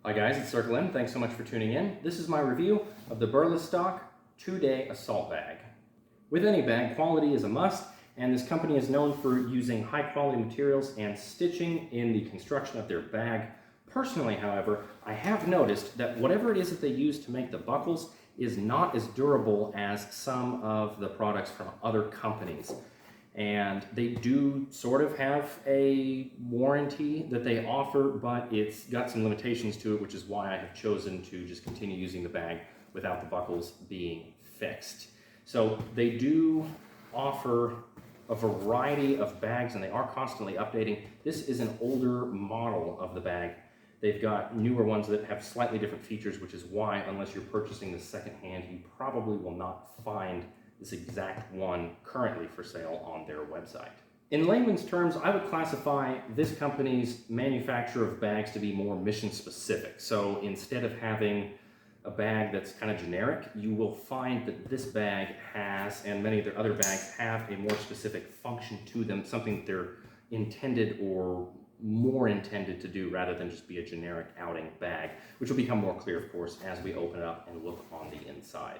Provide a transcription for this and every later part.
Hi guys, it's Circle M. Thanks so much for tuning in. This is my review of the Eberlestock 2-day assault bag. With any bag, quality is a must, and this company is known for using high quality materials and stitching in the construction of their bag. Personally, however, I have noticed that whatever it is that they use to make the buckles is not as durable as some of the products from other companies. And they do sort of have a warranty that they offer, but it's got some limitations to it, which is why I have chosen to just continue using the bag without the buckles being fixed. So they do offer a variety of bags, and they are constantly updating. This is an older model of the bag. They've got newer ones that have slightly different features, which is why, unless you're purchasing the secondhand, you probably will not find this exact one currently for sale on their website. In layman's terms, I would classify this company's manufacture of bags to be more mission specific. So instead of having a bag that's kind of generic, you will find that this bag has, and many of their other bags have, a more specific function to them, something that they're intended or more intended to do rather than just be a generic outing bag, which will become more clear, of course, as we open it up and look on the inside.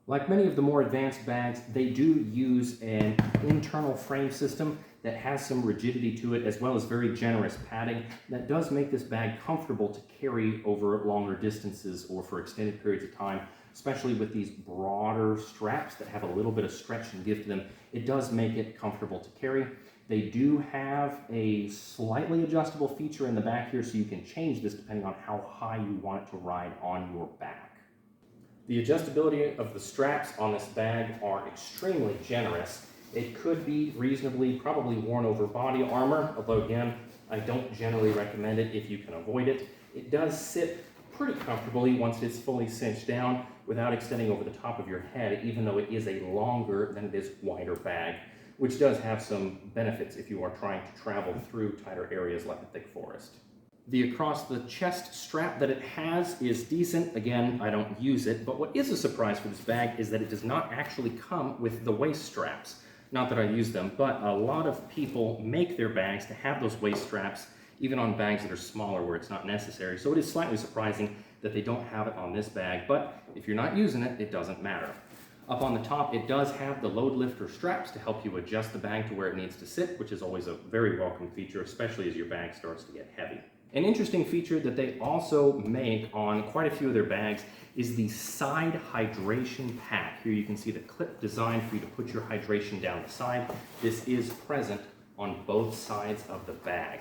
Like many of the more advanced bags, they do use an internal frame system that has some rigidity to it, as well as very generous padding that does make this bag comfortable to carry over longer distances or for extended periods of time, especially with these broader straps that have a little bit of stretch and give to them. It does make it comfortable to carry. They do have a slightly adjustable feature in the back here, so you can change this depending on how high you want it to ride on your back. The adjustability of the straps on this bag are extremely generous. It could be reasonably probably worn over body armor, although again, I don't generally recommend it if you can avoid it. It does sit pretty comfortably once it's fully cinched down without extending over the top of your head, even though it is a longer than it is wider bag, which does have some benefits if you are trying to travel through tighter areas like a thick forest. The across the chest strap that it has is decent. Again, I don't use it, but what is a surprise for this bag is that it does not actually come with the waist straps. Not that I use them, but a lot of people make their bags to have those waist straps, even on bags that are smaller where it's not necessary. So it is slightly surprising that they don't have it on this bag, but if you're not using it, it doesn't matter. Up on the top, it does have the load lifter straps to help you adjust the bag to where it needs to sit, which is always a very welcome feature, especially as your bag starts to get heavy. An interesting feature that they also make on quite a few of their bags is the side hydration pack. Here you can see the clip designed for you to put your hydration down the side. This is present on both sides of the bag.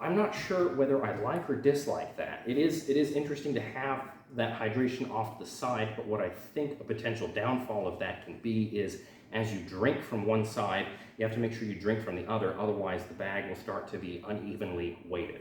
I'm not sure whether I like or dislike that. It is interesting to have that hydration off the side, but what I think a potential downfall of that can be is as you drink from one side, you have to make sure you drink from the other, otherwise the bag will start to be unevenly weighted.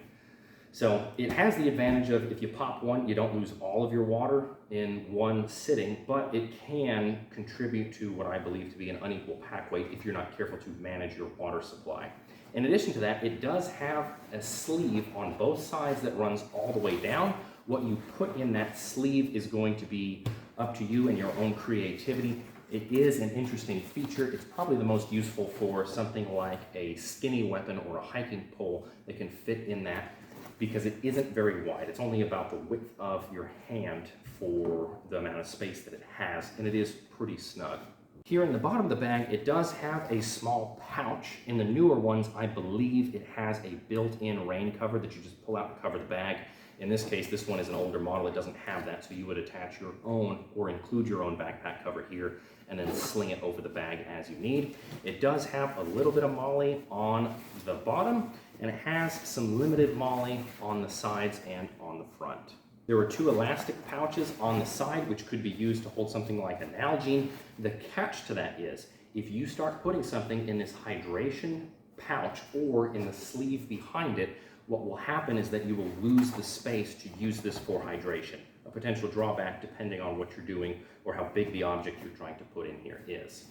So it has the advantage of if you pop one, you don't lose all of your water in one sitting, but it can contribute to what I believe to be an unequal pack weight if you're not careful to manage your water supply. In addition to that, it does have a sleeve on both sides that runs all the way down. What you put in that sleeve is going to be up to you and your own creativity. It is an interesting feature. It's probably the most useful for something like a skinny weapon or a hiking pole that can fit in that, because it isn't very wide. It's only about the width of your hand for the amount of space that it has, and it is pretty snug. Here in the bottom of the bag, it does have a small pouch. In the newer ones, I believe it has a built-in rain cover that you just pull out and cover the bag. In this case, this one is an older model. It doesn't have that, so you would attach your own or include your own backpack cover here and then sling it over the bag as you need. It does have a little bit of MOLLE on the bottom, and it has some limited MOLLE on the sides and on the front. There are two elastic pouches on the side which could be used to hold something like an Nalgene. The catch to that is if you start putting something in this hydration pouch or in the sleeve behind it, what will happen is that you will lose the space to use this for hydration. A potential drawback depending on what you're doing or how big the object you're trying to put in here is.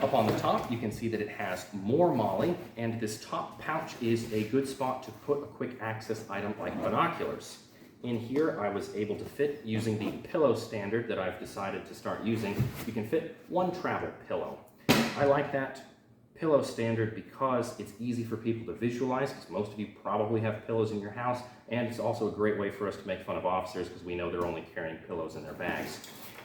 Up on the top, you can see that it has more MOLLE, and this top pouch is a good spot to put a quick access item like binoculars. In here, I was able to fit, using the pillow standard that I've decided to start using, you can fit one travel pillow. I like that pillow standard because it's easy for people to visualize, because most of you probably have pillows in your house, and it's also a great way for us to make fun of officers because we know they're only carrying pillows in their bags.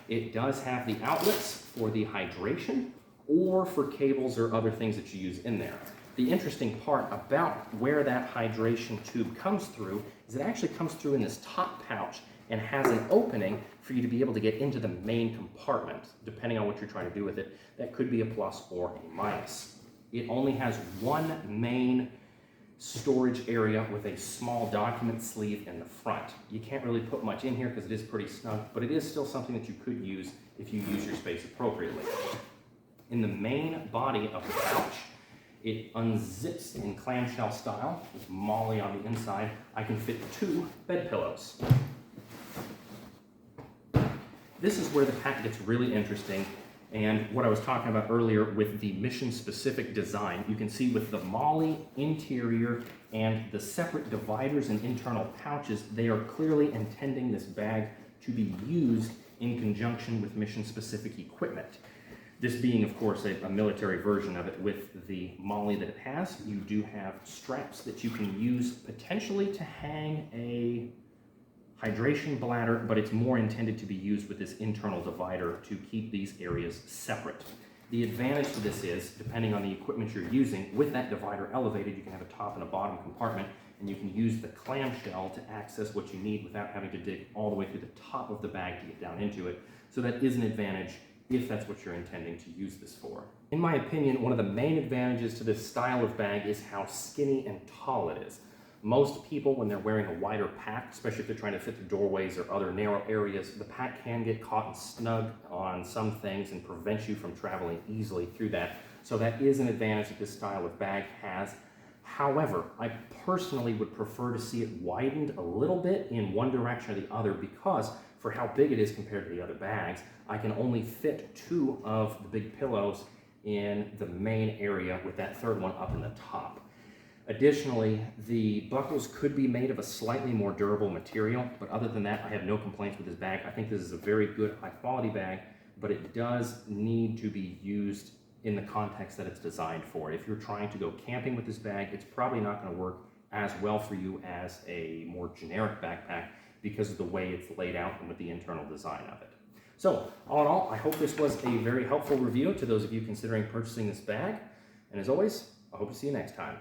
It does have the outlets for the hydration or for cables or other things that you use in there. The interesting part about where that hydration tube comes through is it actually comes through in this top pouch and has an opening for you to be able to get into the main compartment, depending on what you're trying to do with it. That could be a plus or a minus. It only has one main storage area with a small document sleeve in the front. You can't really put much in here because it is pretty snug, but it is still something that you could use if you use your space appropriately. In the main body of the pouch, it unzips in clamshell style with MOLLE on the inside. I can fit 2 bed pillows. This is where the pack gets really interesting, and what I was talking about earlier with the mission-specific design. You can see with the MOLLE interior and the separate dividers and internal pouches, they are clearly intending this bag to be used in conjunction with mission-specific equipment. This being, of course, a military version of it. With the MOLLE that it has, you do have straps that you can use potentially to hang a hydration bladder, but it's more intended to be used with this internal divider to keep these areas separate. The advantage to this is, depending on the equipment you're using, with that divider elevated, you can have a top and a bottom compartment, and you can use the clamshell to access what you need without having to dig all the way through the top of the bag to get down into it. So that is an advantage if that's what you're intending to use this for. In my opinion, one of the main advantages to this style of bag is how skinny and tall it is. Most people, when they're wearing a wider pack, especially if they're trying to fit through doorways or other narrow areas, the pack can get caught and snug on some things and prevent you from traveling easily through that. So that is an advantage that this style of bag has. However, I personally would prefer to see it widened a little bit in one direction or the other, because for how big it is compared to the other bags, I can only fit 2 of the big pillows in the main area, with that third one up in the top. Additionally, the buckles could be made of a slightly more durable material, but other than that, I have no complaints with this bag. I think this is a very good, high-quality bag, but it does need to be used in the context that it's designed for. If you're trying to go camping with this bag, it's probably not going to work as well for you as a more generic backpack because of the way it's laid out and with the internal design of it. So, all in all, I hope this was a very helpful review to those of you considering purchasing this bag. And as always, I hope to see you next time.